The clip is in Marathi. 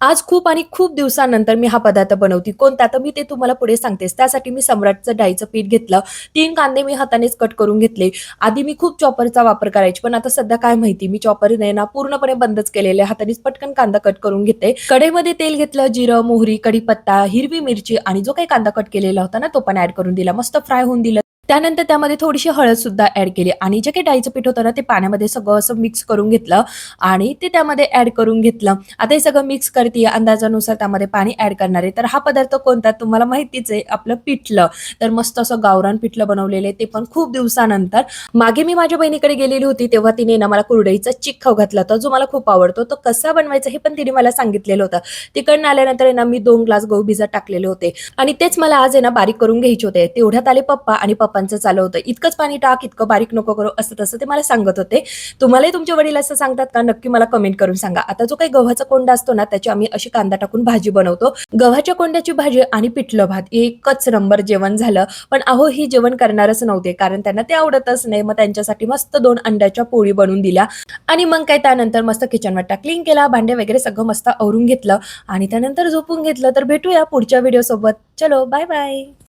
आज खूप आणि खूप दिवसानंतर मी हा पदार्थ बनवते. कोणता? तर मी ते तुम्हाला पुढे सांगतेच. त्यासाठी मी सम्राटचं डाळीचं पीठ घेतलं. 3 कांदे मी हातानेच कट करून घेतले. आधी मी खूप चॉपरचा वापर करायची, पण आता सध्या काय माहिती मी चॉपर नाही ना पूर्णपणे बंदच केलेले आहे. हातानेच पटकन कांदा कट करून घेते. कढईमध्ये तेल घेतलं, जिरं, मोहरी, कढीपत्ता, हिरवी मिरची आणि जो काही कांदा कट केलेला होता ना, तो पण ॲड करून दिला. मस्त फ्राय होऊन दिलं. त्यानंतर त्यामध्ये थोडीशी हळद सुद्धा ॲड केली आणि जे काही डाळीचं पीठ होतं ना, ते पाण्यामध्ये सगळं असं मिक्स करून घेतलं आणि ते त्यामध्ये ॲड करून घेतलं. आता हे सगळं मिक्स करतीये, अंदाजानुसार त्यामध्ये पाणी ॲड करणार आहे. तर हा पदार्थ कोणता तुम्हाला माहितीच आहे, आपलं पिठलं. तर मस्त असं गावरान पिठलं बनवलेलं आहे, ते पण खूप दिवसानंतर. मागे मी माझ्या बहिणीकडे गेलेली होती, तेव्हा तिने ना मला कुरडईचा चिक खाऊ घातला होता, जो मला खूप आवडतो. तो कसा बनवायचा हे पण तिने मला सांगितलेलं होतं. तिकडनं आल्यानंतर आहे ना, मी 2 ग्लास गहू भिजत टाकलेले होते आणि तेच मला आज आहे ना बारीक करून घ्यायचे होते. तेवढ्यात आले पप्पा आणि पप्पांचं चालू होतं, "इतकंच पाणी टाक, इतकं बारीक नको करू." असं तसं ते मला सांगत होते. तुम्हालाही तुमचे वडील असं सांगतात का? नक्की मला कमेंट करून सांगा. आता जो काही गव्हाचा कोंडा असतो ना, त्याची आम्ही अशी कांदा टाकून भाजी बनवतो. गव्हाच्या कोंड्याची भाजी आणि पिठलं भात एकच नंबर जेवण झालं. पण अहो, ही जेवण करणारच नव्हते, कारण त्यांना ते आवडतच नाही. मग त्यांच्यासाठी मस्त 2 अंड्याच्या पोळी बनवून दिल्या आणि मग काय त्यानंतर मस्त किचन वाटा क्लीन केला, भांडे वगैरे सगळं मस्त आवरून घेतलं आणि त्यानंतर झोपून घेतलं. तर भेटूया पुढच्या व्हिडिओसोबत. चलो बाय बाय.